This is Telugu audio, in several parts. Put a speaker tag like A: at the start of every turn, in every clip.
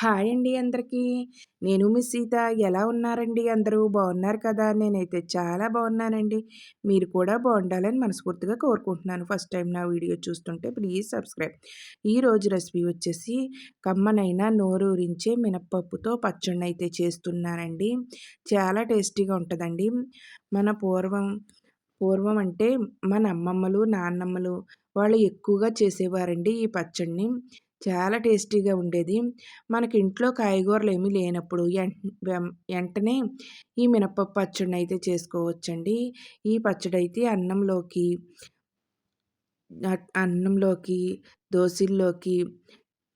A: హాయ్ అండి అందరికీ. నేను మీ సీత. ఎలా ఉన్నారండి అందరూ? బాగున్నారు కదా? నేనైతే చాలా బాగున్నానండి. మీరు కూడా బాగుండాలని మనస్ఫూర్తిగా కోరుకుంటున్నాను. ఫస్ట్ టైం నా వీడియో చూస్తుంటే ప్లీజ్ సబ్స్క్రైబ్. ఈరోజు రెసిపీ వచ్చేసి కమ్మనైన నోరూరించే మినపప్పుతో పచ్చడినైతే చేస్తున్నానండి. చాలా టేస్టీగా ఉంటదండి. మన పూర్వం అంటే మన అమ్మమ్మలు, నాన్నమ్మలు వాళ్ళు ఎక్కువగా చేసేవారండి ఈ పచ్చడిని. చాలా టేస్టీగా ఉండేది. మనకి ఇంట్లో కాయగూరలేమీ లేనప్పుడు ఎంటనే ఈ మినపప్పు పచ్చడినైతే చేసుకోవచ్చండి. ఈ పచ్చడైతే అన్నంలోకి, దోసల్లోకి,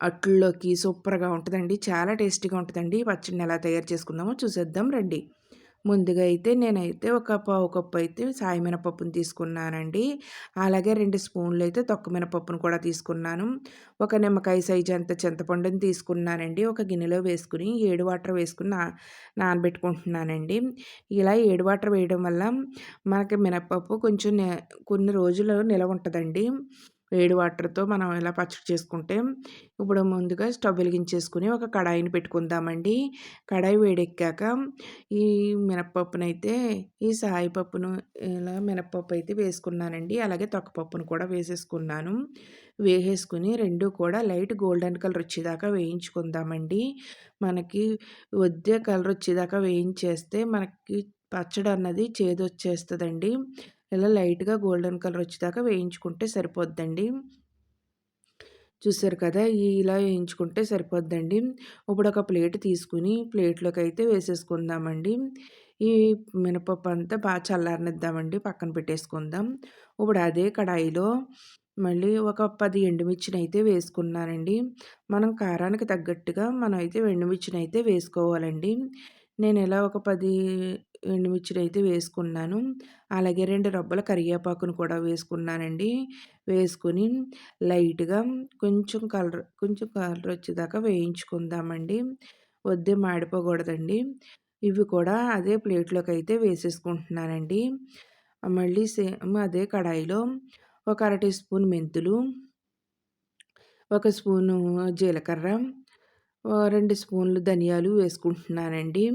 A: అట్లలోకి సూపర్‌గా ఉంటదండి. చాలా టేస్టీగా ఉంటదండి. ఈ పచ్చడిని ఎలా తయారు చేసుకుందామో చూసేద్దాం రండి. ముందుగా అయితే నేనైతే ఒక పావు కప్పు అయితే సాయి మినపప్పుని తీసుకున్నానండి. అలాగే 2 స్పూన్‌లయితే తొక్క మినపప్పును కూడా తీసుకున్నాను. ఒక నిమ్మకాయ సైజ్ అంత చింతపండుని తీసుకున్నానండి. ఒక గిన్నెలో వేసుకొని 7 వాటర్ వేసుకొని నానబెట్టుకుంటున్నానండి. ఇలా 7 వాటర్ వేయడం వల్ల మనకి మినపప్పు కొంచెం కొన్ని రోజులు నిలవ ఉంటదండి. వేడి వాటర్‌తో మనం ఇలా పచ్చడి చేసుకుంటే, ఇప్పుడు ముందుగా స్టవ్ వెలిగించేసుకొని ఒక కడాయిని పెట్టుకుందామండి. కడాయి వేడెక్కాక ఈ మినపప్పునైతే ఈ సాయిపప్పును ఇలా మినపప్పు అయితే వేసుకున్నానండి. అలాగే తొక్కపప్పును కూడా వేసేసుకున్నాను. వేసేసుకొని 2 కూడా లైట్ గోల్డెన్ కలర్ వచ్చేదాకా వేయించుకుందామండి. మనకి కలర్ వచ్చేదాకా వేయించేస్తే మనకి పచ్చడి అన్నది చేదొచ్చేస్తదండి. ఇలా లైట్‌గా గోల్డెన్ కలర్ వచ్చేదాకా వేయించుకుంటే సరిపోద్దండి. చూసారు కదా! ఇలా వేయించుకుంటే సరిపోద్దండి. ఇప్పుడు ఒక ప్లేట్ తీసుకొని ప్లేట్‌లోకైతే వేసేసుకుందామండి. ఈ మినపప్పు అంతా చల్లారనిద్దామండి. పక్కన పెట్టేసుకుందాం. ఇప్పుడు అదే కడాయిలో మళ్ళీ ఒక 10 ఎండుమిర్చినైతే వేసుకున్నానండి. మనం కారానికి తగ్గట్టుగా మనమైతే ఎండుమిర్చినైతే వేసుకోవాలండి. నేనిలా ఒక 10 ఎండుమిర్చినైతే వేసుకున్నాను. అలాగే 2 రబ్బల కరివేపాకును కూడా వేసుకున్నానండి. వేసుకొని లైట్‌గా కొంచెం కలర్ వచ్చేదాకా వేయించుకుందామండి. మాడిపోకూడదండి. ఇవి కూడా అదే ప్లేట్‌లోకైతే వేసేసుకుంటున్నానండి. మళ్ళీ సేమ్ అదే కడాయిలో ఒక అర టీ స్పూన్ మెంతులు, ఒక స్పూను జీలకర్ర, 2 స్పూన్లు ధనియాలు వేసుకుంటున్నానండి.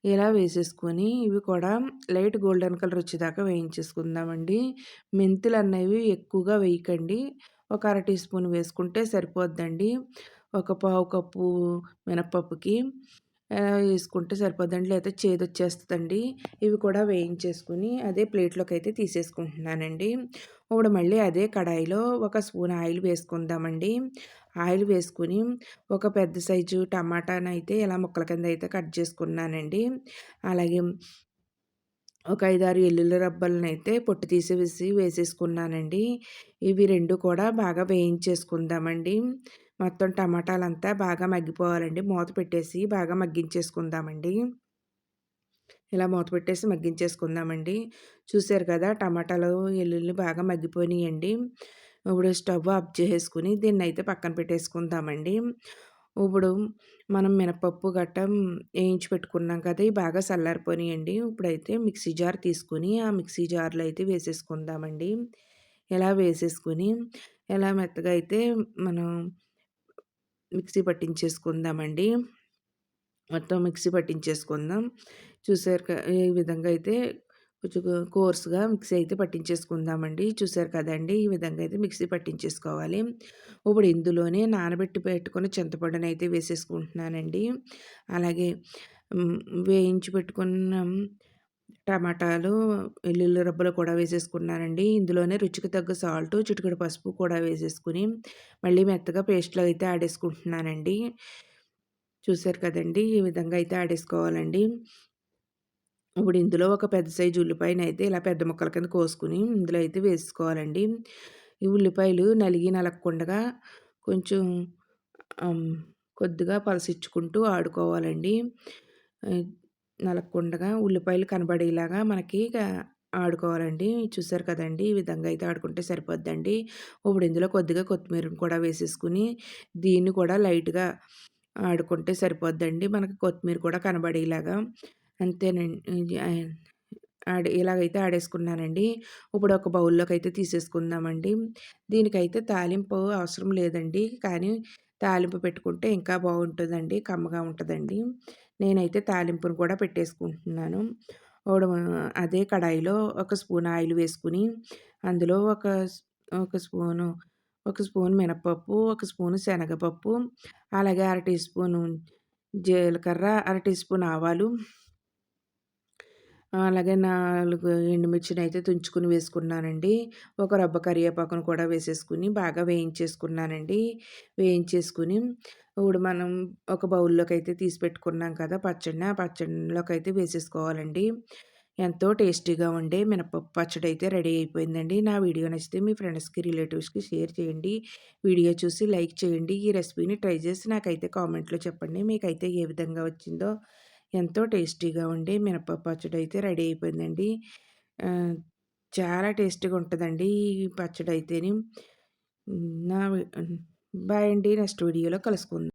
A: ఇలా వేసేసుకొని ఇవి కూడా లైట్ గోల్డెన్ కలర్ వచ్చేదాకా వేయించేసుకుందామండి. మెంతులనేవి ఎక్కువగా వేయకండి. ఒక అర టీ స్పూన్ వేసుకుంటే సరిపోద్దండి. ఒక పావు కప్పు మినపప్పుకి వేసుకుంటే సరిపోద్దండి. లేకపోతే చేదొచ్చేస్తదండి. ఇవి కూడా వేయించేసుకొని అదే ప్లేట్‌లోకైతే తీసేసుకుంటున్నానండి. ఇప్పుడు మళ్ళీ అదే కడాయిలో ఒక స్పూన్ ఆయిల్ వేసుకుందామండి. ఆయిల్ వేసుకొని ఒక పెద్ద సైజు టమాటానైతే ఇలా ముక్కల కింద అయితే కట్ చేసుకున్నానండి. అలాగే ఒక 5, 6 ఎల్లుల్లి రబ్బలనైతే పొట్టు తీసేసి వేసేసుకున్నానండి. ఇవి 2 కూడా బాగా వేయించేసుకుందామండి. మొత్తం టమాటాలంతా బాగా మగ్గిపోవాలండి. మూత పెట్టేసి బాగా మగ్గించేసుకుందామండి. ఇలా మూత పెట్టేసి మగ్గించేసుకుందామండి. చూసారు కదా! టమాటాలు, ఎల్లుల్లి బాగా మగ్గిపోయినాయండి. ఇప్పుడు స్టవ్ ఆఫ్ చేసేసుకొని దీన్నైతే పక్కన పెట్టేసుకుందామండి. ఇప్పుడు మనం మినపప్పు గట్టా ఏయించి పెట్టుకున్నాం కదా! ఇవి బాగా చల్లారిపోయినాయండి. ఇప్పుడైతే మిక్సీ జార్ తీసుకొని ఆ మిక్సీ జార్‌లో అయితే వేసేసుకుందామండి. ఇలా వేసేసుకొని ఇలా మెత్తగా అయితే మనం మిక్సీ పట్టించేసుకుందామండి. మొత్తం మిక్సీ పట్టించేసుకుందాం. చూసారు ఈ విధంగా అయితే కొంచెం కోర్స్‌గా మిక్సీ అయితే పట్టించేసుకుందామండి. చూసారు కదండీ! ఈ విధంగా అయితే మిక్సీ పట్టించేసుకోవాలి. ఇప్పుడు ఇందులోనే నానబెట్టి పెట్టుకున్న చింతపండునైతే వేసేసుకుంటున్నానండి. అలాగే హ్మ్, వేయించి పెట్టుకున్న టమాటాలు, వెల్లుల్లి రబ్బలు కూడా వేసేసుకున్నానండి. ఇందులోనే రుచికి తగ్గ సాల్టు, చిటికెడు పసుపు కూడా వేసేసుకొని మళ్ళీ మెత్తగా పేస్ట్‌లో అయితే ఆడేసుకుంటున్నానండి. చూసారు కదండీ! ఈ విధంగా అయితే ఆడేసుకోవాలండి. ఇప్పుడు ఇందులో ఒక పెద్ద సైజు ఉల్లిపాయనైతే ఇలా పెద్ద ముక్కల కింద కోసుకొని ఇందులో అయితే వేసుకోవాలండి. ఈ ఉల్లిపాయలు నలగకుండగా కొంచెం ఆహ్, కొద్దిగా పలసిచ్చుకుంటూ ఆడుకోవాలండి. ఆహ్, నలగకుండగా ఉల్లిపాయలు కనబడేలాగా మనకి ఆడుకోవాలండి. చూసారు కదండీ! ఈ విధంగా అయితే ఆడుకుంటే సరిపోద్దండి. ఇప్పుడు ఇందులో కొద్దిగా కొత్తిమీరని కూడా వేసేసుకొని దీన్ని కూడా లైట్‌గా ఆడుకుంటే సరిపోద్దండి. మనకి కొత్తిమీర కూడా కనబడేలాగా. అంతేనండి. ఇలాగైతే ఆడేసుకున్నానండి. ఇప్పుడు ఒక బౌల్‌లోకైతే తీసేసుకుందామండి. దీనికైతే తాలింపు అవసరం లేదండి. కానీ తాలింపు పెట్టుకుంటే ఇంకా బాగుంటుందండి. కమ్మగా ఉంటదండి. నేనైతే తాలింపును కూడా పెట్టేసుకుంటున్నాను. ఓడ అదే కడాయిలో ఒక స్పూన్ ఆయిల్ వేసుకొని, అందులో ఒక స్పూను ఒక స్పూన్ మినపప్పు, ఒక స్పూను శనగపప్పు, అలాగే అర టీ స్పూను జీలకర్ర, అర టీ స్పూన్ ఆవాలు, అలాగే 4 ఎండుమిర్చినైతే తుంచుకొని వేసుకున్నానండి. ఒక రబ్బ కరివేపాకును కూడా వేసేసుకొని బాగా వేయించేసుకున్నానండి. వేయించేసుకొని ఇప్పుడు మనం ఒక బౌల్‌లోకైతే తీసి పెట్టుకున్నాం కదా పచ్చడిని, ఆ పచ్చడిలోకైతే వేసేసుకోవాలండి. ఎంతో టేస్టీగా ఉండే మినపప్పు పచ్చడైతే రెడీ అయిపోయిందండి. నా వీడియో నచ్చితే మీ ఫ్రెండ్స్‌కి, రిలేటివ్స్‌కి షేర్ చేయండి. వీడియో చూసి లైక్ చేయండి. ఈ రెసిపీని ట్రై చేసి నాకైతే కామెంట్‌లో చెప్పండి. మీకైతే ఏ విధంగా వచ్చిందో. ఎంతో టేస్టీగా ఉండే మినపప్పు పచ్చడైతే రెడీ అయిపోయిందండి. ఆహ్, చాలా టేస్టీగా ఉంటదండి ఈ పచ్చడైతేని. హ్మ్. బాయ్ అండి. నెక్స్ట్ వీడియోలో కలుసుకుందాం.